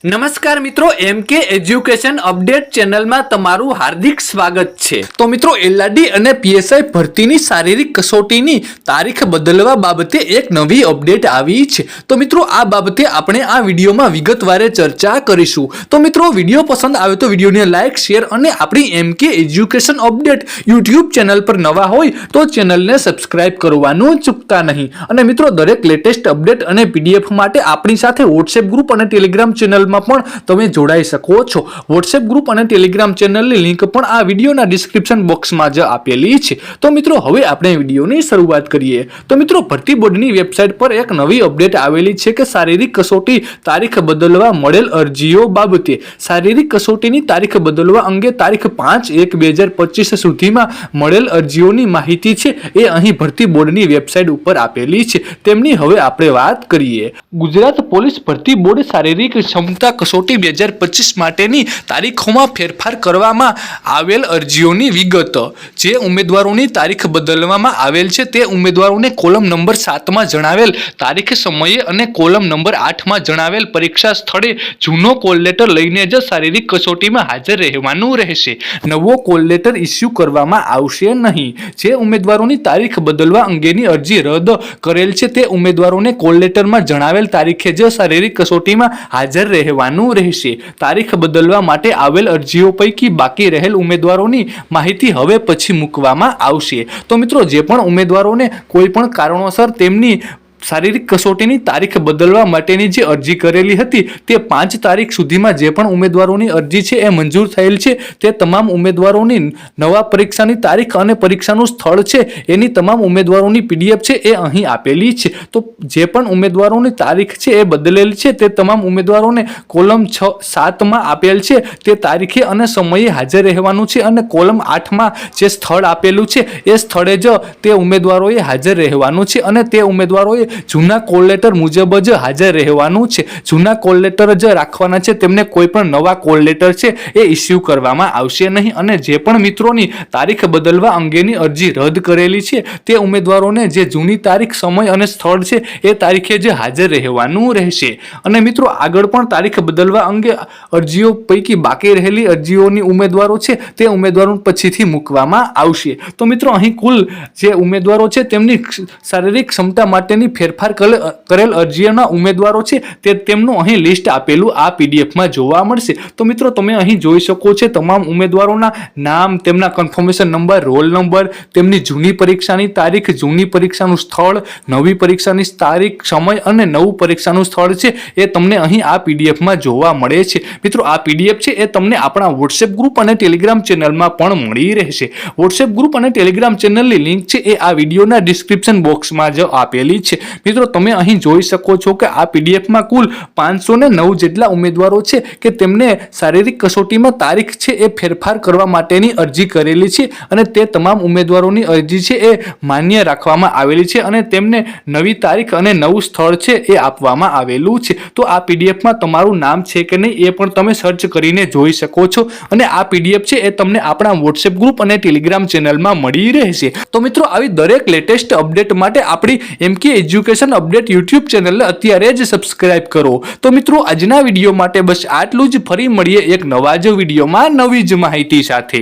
નમસ્કાર મિત્રો, એમકે એજ્યુકેશન અપડેટ ચેનલમાં તમારું હાર્દિક સ્વાગત છે। તો મિત્રો, એલઆરડી અને પીએસઆઈ ભરતીની શારીરિક કસોટીની તારીખ બદલવા બાબતે એક નવી અપડેટ આવી છે। તો મિત્રો, આ બાબતે આપણે આ વિડીયોમાં વિગતવારે ચર્ચા કરીશું। તો મિત્રો, વિડીયો પસંદ આવે તો વિડીયોને લાઇક, શેર અને આપણી એમકે એજ્યુકેશન અપડેટ યુટ્યુબ ચેનલ પર નવા હોય તો ચેનલને સબસ્ક્રાઇબ કરવાનું ચૂકતા નહીં। અને મિત્રો, દરેક લેટેસ્ટ અપડેટ અને પીડીએફ માટે આપણી સાથે વોટ્સએપ ગ્રુપ અને ટેલિગ્રામ ચેનલ પણ તમે જોડાઈ શકો છો। વોટ્સએપ ગ્રુપ અને ટેલિગ્રામ ચેનલની લિંક પણ આ વિડીયોના ડિસ્ક્રિપ્શન બોક્સમાં જ આપેલી છે। તો મિત્રો, હવે આપણે વિડીયોની શરૂઆત કરીએ। તો મિત્રો, ભરતી બોર્ડની વેબસાઇટ પર એક નવી અપડેટ આવેલી છે કે શારીરિક કસોટી તારીખ બદલવા મળેલ અરજીઓ બાબતે। શારીરિક કસોટીની તારીખ બદલવા અંગે તારીખ 5/1/2025 સુધીમાં મળેલ અરજીઓની માહિતી છે એ અહીં ભરતી બોર્ડની વેબસાઇટ ઉપર આપેલી છે। તેમની હવે આપણે વાત કરીએ। ગુજરાત પોલીસ ભરતી બોર્ડ શારીરિક ક્ષમતા કસોટી 2025 માટેની તારીખોમાં ફેરફાર કરવામાં આવેલ અરજીઓની વિગત। જે ઉમેદવારોની તારીખ બદલવામાં આવેલ છે તે ઉમેદવારોને કોલમ નંબર 7માં જણાવેલ તારીખ, સમયે અને કોલમ નંબર 8માં જણાવેલ પરીક્ષા સ્થળે જૂનો કોલ લેટર લઈને જ શારીરિક કસોટીમાં હાજર રહેવાનું રહેશે। નવો કોલ લેટર ઇસ્યુ કરવામાં આવશે નહીં। જે ઉમેદવારોની તારીખ બદલવા અંગેની અરજી રદ કરેલ છે તે ઉમેદવારોને કોલ લેટરમાં જણાવેલ તારીખે જ શારીરિક કસોટીમાં હાજર રહેવાનું રહેશે। તારીખ બદલવા માટે આવેલ અરજીઓ પૈકી બાકી રહેલ ઉમેદવારોની માહિતી હવે પછી મૂકવામાં આવશે। તો મિત્રો, જે પણ ઉમેદવારોને કોઈ પણ કારણોસર તેમની શારીરિક કસોટીની તારીખ બદલવા માટેની જે અરજી કરેલી હતી તે 5 તારીખ સુધીમાં જે પણ ઉમેદવારોની અરજી છે એ મંજૂર થયેલ છે તે તમામ ઉમેદવારોની નવા પરીક્ષાની તારીખ અને પરીક્ષાનું સ્થળ છે એની તમામ ઉમેદવારોની પીડીએફ છે એ અહીં આપેલી છે। તો જે પણ ઉમેદવારોની તારીખ છે એ બદલેલી છે તે તમામ ઉમેદવારોને કોલમ 7માં આપેલ છે તે તારીખે અને સમયે હાજર રહેવાનું છે અને કોલમ 8માં જે સ્થળ આપેલું છે એ સ્થળે જ તે ઉમેદવારોએ હાજર રહેવાનું છે અને તે ઉમેદવારોએ જૂના કોલ લેટર મુજબ જ હાજર રહેવાનું છે। જૂના કોલ લેટર જ રાખવાના છે, તેમને કોઈ પણ નવા કોલ લેટર છે એ ઇસ્યુ કરવામાં આવશે નહીં। અને જે પણ મિત્રોની તારીખ બદલવા અંગેની અરજી રદ કરેલી છે તે ઉમેદવારોને જે જૂની તારીખ, સમય અને સ્થળ છે એ તારીખે જ હાજર રહેવાનું રહેશે। અને મિત્રો, આગળ પણ તારીખ બદલવા અંગે અરજીઓ પૈકી બાકી રહેલી અરજીઓની ઉમેદવારો છે તે ઉમેદવારો પછીથી મૂકવામાં આવશે। તો મિત્રો, અહીં કુલ જે ઉમેદવારો છે તેમની શારીરિક ક્ષમતા માટેની ફેરફાર કરેલ અરજીઓના ઉમેદવારો છે તે તેમનું અહીં લિસ્ટ આપેલું આ પીડીએફમાં જોવા મળશે। તો મિત્રો, તમે અહીં જોઈ શકો છો તમામ ઉમેદવારોના નામ, તેમના કન્ફર્મેશન નંબર, રોલ નંબર, તેમની જૂની પરીક્ષાની તારીખ, જૂની પરીક્ષાનું સ્થળ, નવી પરીક્ષાની તારીખ, સમય અને નવું પરીક્ષાનું સ્થળ છે એ તમને અહીં આ પીડીએફમાં જોવા મળે છે। મિત્રો, આ પીડીએફ છે એ તમને આપણા વોટ્સએપ ગ્રુપ અને ટેલિગ્રામ ચેનલમાં પણ મળી રહેશે। વોટ્સએપ ગ્રુપ અને ટેલિગ્રામ ચેનલની લિંક છે એ આ વિડીયોના ડિસ્ક્રિપ્શન બોક્સમાં જ આપેલી છે। મિત્રો, તમે અહીં જોઈ શકો છો કે આ પીડીએફમાં કુલ 509 જેટલા ઉમેદવારો છે કે તેમને શારીરિક કસોટીમાં તારીખ છે એ ફેરફાર કરવા માટેની અરજી કરેલી છે અને તે તમામ ઉમેદવારોની અરજી છે એ માન્ય રાખવામાં આવેલી છે અને તેમને નવી તારીખ અને નવું સ્થળ છે એ આપવામાં આવેલું છે। તો આ પીડીએફમાં તમારું નામ છે કે નહીં એ પણ તમે સર્ચ કરીને જોઈ શકો છો અને આ પીડીએફ છે એ તમને આપણા વોટ્સએપ ગ્રુપ અને ટેલિગ્રામ ચેનલમાં મળી રહેશે। તો મિત્રો, આવી દરેક લેટેસ્ટ અપડેટ માટે આપણી એમકે એજ્યુકેશન અપડેટ યુટ્યુબ ચેનલને અત્યારે જ સબસ્ક્રાઇબ કરો। તો મિત્રો, આજના વિડીયો માટે બસ આટલું જ। ફરી મળીએ એક નવા જ વિડીયોમાં નવી જ માહિતી સાથે।